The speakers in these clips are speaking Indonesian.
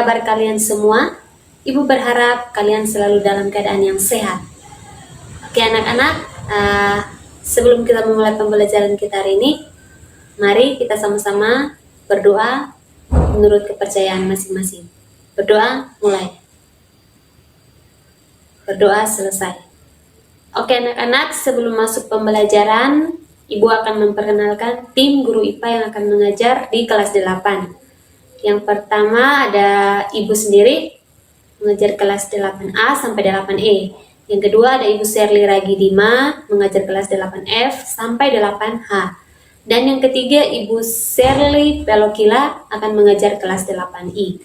kabar kalian semua? Ibu berharap kalian selalu dalam keadaan yang sehat. Oke anak-anak, sebelum kita memulai pembelajaran kita hari ini, mari kita sama-sama berdoa menurut kepercayaan masing-masing. Berdoa mulai. Berdoa selesai. Oke anak-anak, sebelum masuk pembelajaran, Ibu akan memperkenalkan tim guru IPA yang akan mengajar di kelas 8. Yang pertama ada Ibu sendiri, mengajar kelas 8A sampai 8E. Yang kedua ada Ibu Sherly Ragidima, mengajar kelas 8F sampai 8H. Dan yang ketiga Ibu Sherly Pelokila akan mengajar kelas 8I.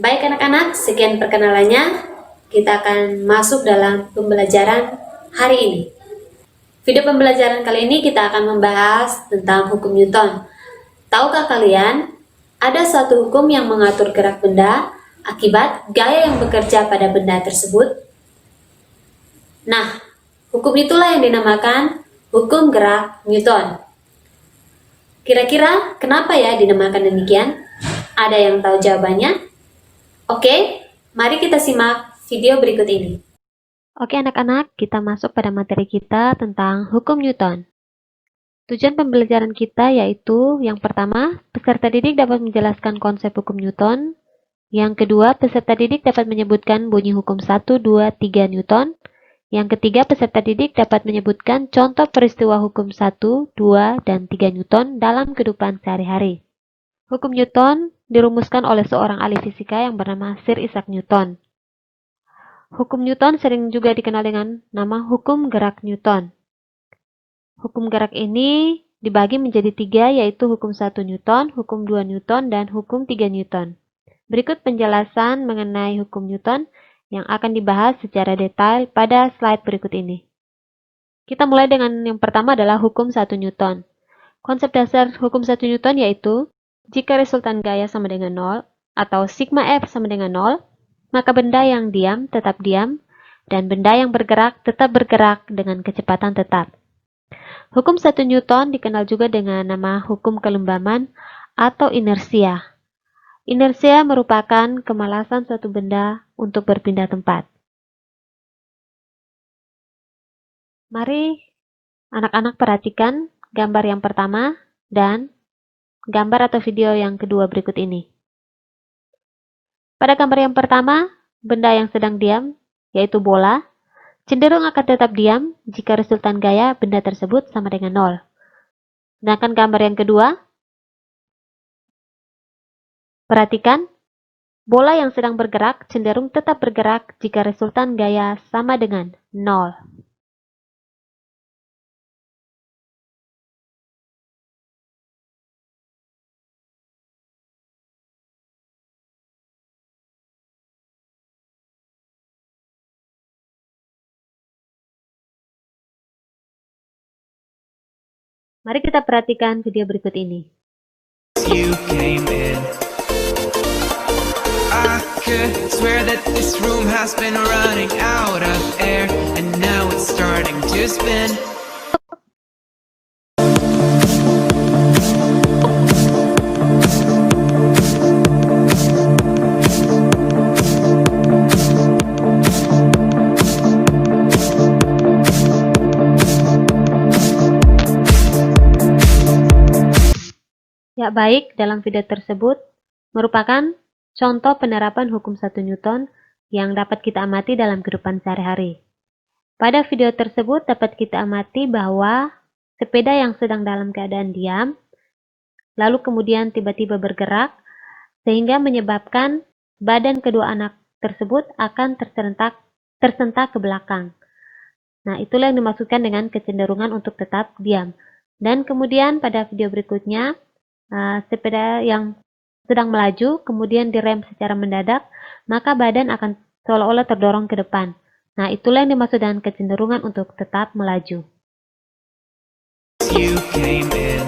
Baik anak-anak, sekian perkenalannya. Kita akan masuk dalam pembelajaran hari ini. Video pembelajaran kali ini kita akan membahas tentang hukum Newton. Tahukah kalian, ada suatu hukum yang mengatur gerak benda akibat gaya yang bekerja pada benda tersebut? Nah, hukum itulah yang dinamakan hukum gerak Newton. Kira-kira kenapa ya dinamakan demikian? Ada yang tahu jawabannya? Oke, mari kita simak video berikut ini. Oke anak-anak, kita masuk pada materi kita tentang hukum Newton. Tujuan pembelajaran kita yaitu yang pertama, peserta didik dapat menjelaskan konsep hukum Newton. Yang kedua, peserta didik dapat menyebutkan bunyi hukum 1, 2, 3 Newton. Yang ketiga, peserta didik dapat menyebutkan contoh peristiwa hukum 1, 2, dan 3 Newton dalam kehidupan sehari-hari. Hukum Newton dirumuskan oleh seorang ahli fisika yang bernama Sir Isaac Newton. Hukum Newton sering juga dikenal dengan nama hukum gerak Newton. Hukum gerak ini dibagi menjadi 3, yaitu hukum 1 Newton, hukum 2 Newton, dan hukum 3 Newton. Berikut penjelasan mengenai hukum Newton yang akan dibahas secara detail pada slide berikut ini. Kita mulai dengan yang pertama adalah hukum 1 Newton. Konsep dasar hukum 1 Newton yaitu, jika resultan gaya sama dengan 0, atau sigma F sama dengan 0, maka benda yang diam tetap diam, dan benda yang bergerak tetap bergerak dengan kecepatan tetap. Hukum 1 Newton dikenal juga dengan nama hukum kelembaman atau inersia. Inersia merupakan kemalasan suatu benda untuk berpindah tempat. Mari anak-anak perhatikan gambar yang pertama dan gambar atau video yang kedua berikut ini. Pada gambar yang pertama, benda yang sedang diam, yaitu bola, cenderung akan tetap diam jika resultan gaya benda tersebut sama dengan 0. Sedangkan gambar yang kedua, perhatikan, bola yang sedang bergerak cenderung tetap bergerak jika resultan gaya sama dengan 0. Mari kita perhatikan video berikut ini. You came in. I could swear that this room has been running out of air, and now it's starting to spin. Ya baik, dalam video tersebut merupakan contoh penerapan hukum 1 Newton yang dapat kita amati dalam kehidupan sehari-hari. Pada video tersebut dapat kita amati bahwa sepeda yang sedang dalam keadaan diam, lalu kemudian tiba-tiba bergerak, sehingga menyebabkan badan kedua anak tersebut akan tersentak ke belakang. Nah, itulah yang dimaksudkan dengan kecenderungan untuk tetap diam. Dan kemudian pada video berikutnya, sepeda yang sedang melaju, kemudian direm secara mendadak, maka badan akan seolah-olah terdorong ke depan. Nah, itulah yang dimaksud dengan kecenderungan untuk tetap melaju. You came in.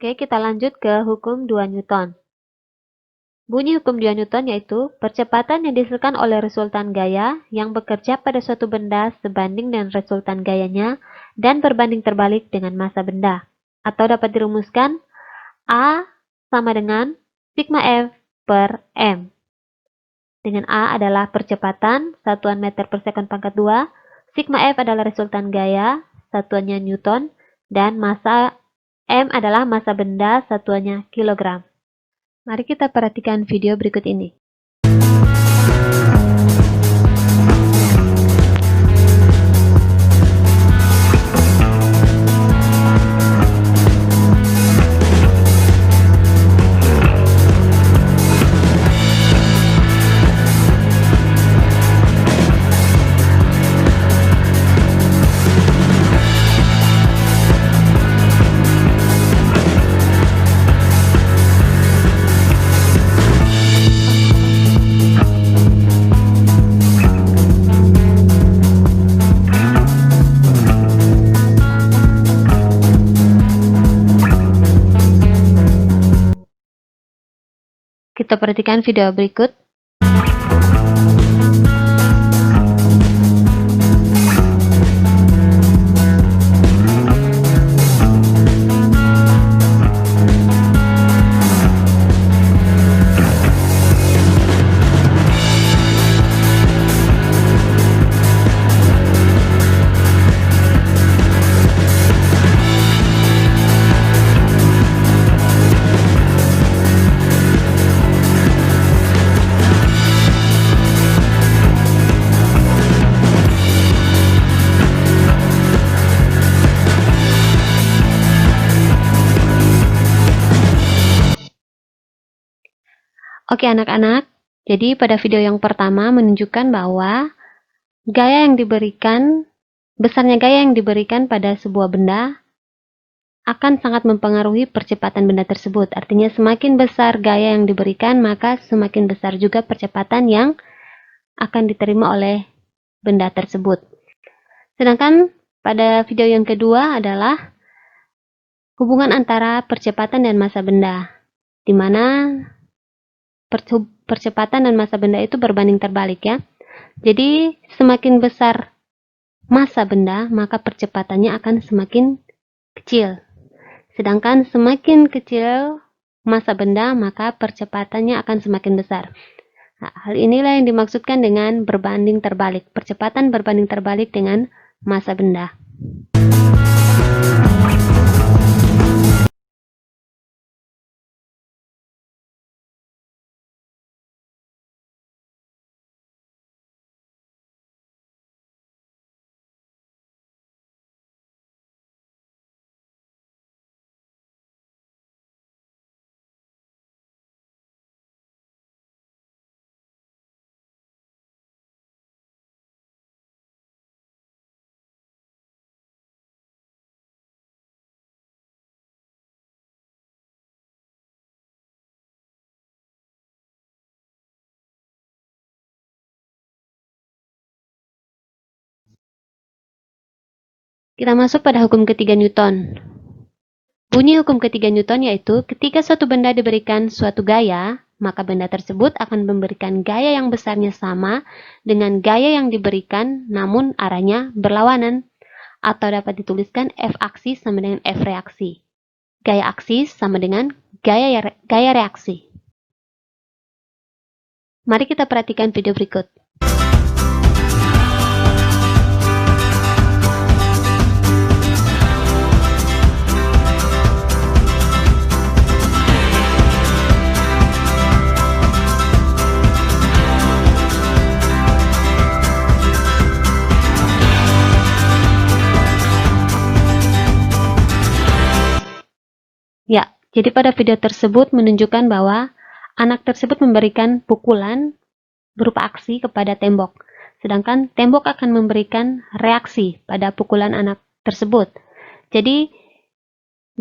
Oke, kita lanjut ke hukum 2 Newton. Bunyi hukum 2 Newton yaitu percepatan yang dihasilkan oleh resultan gaya yang bekerja pada suatu benda sebanding dengan resultan gayanya dan berbanding terbalik dengan massa benda. Atau dapat dirumuskan A sama dengan sigma F per M. Dengan A adalah percepatan, satuan meter per sekon pangkat 2, sigma F adalah resultan gaya, satuannya Newton, dan massa M adalah massa benda, satuannya kilogram. Mari kita perhatikan video berikut ini. Kita perhatikan video berikut. Oke anak-anak, jadi pada video yang pertama menunjukkan bahwa besarnya gaya yang diberikan pada sebuah benda akan sangat mempengaruhi percepatan benda tersebut. Artinya semakin besar gaya yang diberikan, maka semakin besar juga percepatan yang akan diterima oleh benda tersebut. Sedangkan pada video yang kedua adalah hubungan antara percepatan dan massa benda, di mana percepatan dan massa benda itu berbanding terbalik ya. Jadi semakin besar massa benda, maka percepatannya akan semakin kecil. Sedangkan semakin kecil massa benda, maka percepatannya akan semakin besar. Nah, hal inilah yang dimaksudkan dengan berbanding terbalik. Percepatan berbanding terbalik dengan massa benda. Kita masuk pada hukum ketiga Newton. Bunyi hukum ketiga Newton yaitu ketika suatu benda diberikan suatu gaya, maka benda tersebut akan memberikan gaya yang besarnya sama dengan gaya yang diberikan namun arahnya berlawanan. Atau dapat dituliskan F aksis sama dengan F reaksi. Gaya aksis sama dengan gaya reaksi. Mari kita perhatikan video berikut. Ya, jadi pada video tersebut menunjukkan bahwa anak tersebut memberikan pukulan berupa aksi kepada tembok. Sedangkan tembok akan memberikan reaksi pada pukulan anak tersebut. Jadi,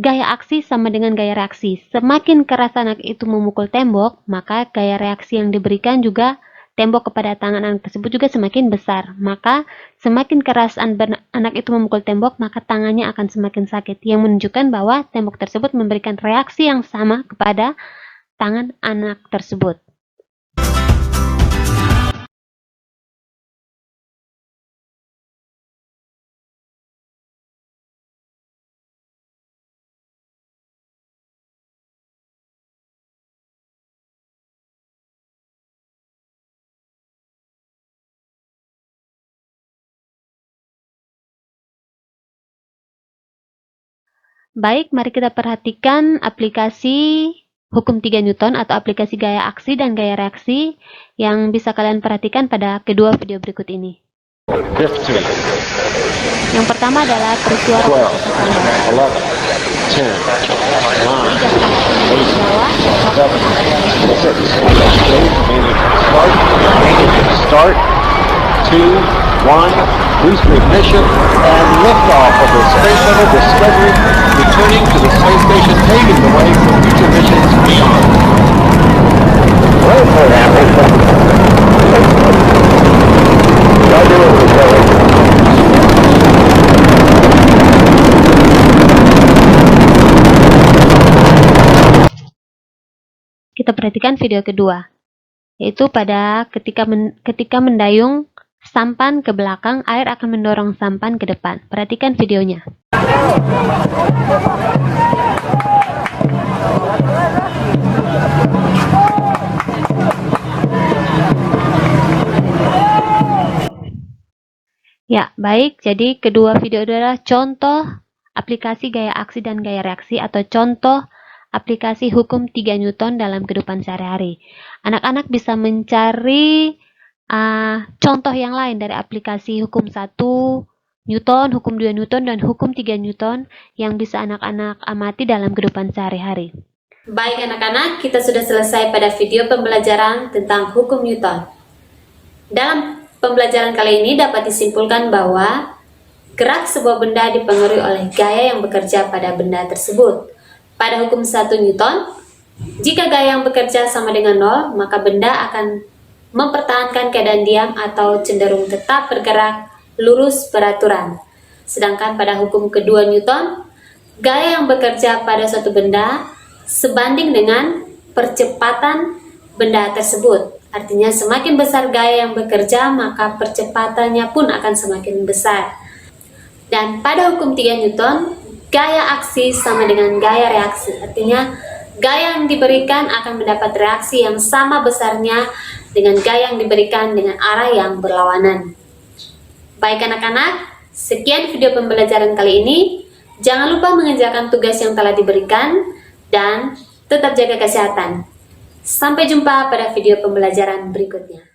gaya aksi sama dengan gaya reaksi. Semakin keras anak itu memukul tembok, maka gaya reaksi yang diberikan juga tembok kepada tangan anak tersebut juga semakin besar. Maka semakin keras anak itu memukul tembok, maka tangannya akan semakin sakit, yang menunjukkan bahwa tembok tersebut memberikan reaksi yang sama kepada tangan anak tersebut. Baik, mari kita perhatikan aplikasi hukum 3 Newton atau aplikasi gaya aksi dan gaya reaksi yang bisa kalian perhatikan pada kedua video berikut ini. 15, Yang pertama adalah peristiwa 12, 11, 10, 9, start, 2, 1, booster ignition, and liftoff of the Space Shuttle Discovery, returning to the space station, paving the way for future missions beyond. Kita perhatikan video kedua, yaitu pada ketika mendayung sampan ke belakang, air akan mendorong sampan ke depan. Perhatikan videonya. Ya, baik. Jadi kedua video adalah contoh aplikasi gaya aksi dan gaya reaksi atau contoh aplikasi hukum 3 Newton dalam kehidupan sehari-hari. Anak-anak bisa mencari contoh yang lain dari aplikasi hukum 1 Newton, hukum 2 Newton, dan hukum 3 Newton yang bisa anak-anak amati dalam kehidupan sehari-hari. Baik anak-anak, kita sudah selesai pada video pembelajaran tentang hukum Newton. Dalam pembelajaran kali ini dapat disimpulkan bahwa gerak sebuah benda dipengaruhi oleh gaya yang bekerja pada benda tersebut. Pada hukum 1 Newton, jika gaya yang bekerja sama dengan 0, maka benda akan mempertahankan keadaan diam atau cenderung tetap bergerak lurus beraturan. Sedangkan pada hukum kedua Newton, gaya yang bekerja pada suatu benda sebanding dengan percepatan benda tersebut. Artinya semakin besar gaya yang bekerja, maka percepatannya pun akan semakin besar. Dan pada hukum 3 Newton, gaya aksi sama dengan gaya reaksi. Artinya gaya yang diberikan akan mendapat reaksi yang sama besarnya dengan gaya yang diberikan dengan arah yang berlawanan. Baik anak-anak, sekian video pembelajaran kali ini. Jangan lupa mengerjakan tugas yang telah diberikan dan tetap jaga kesehatan. Sampai jumpa pada video pembelajaran berikutnya.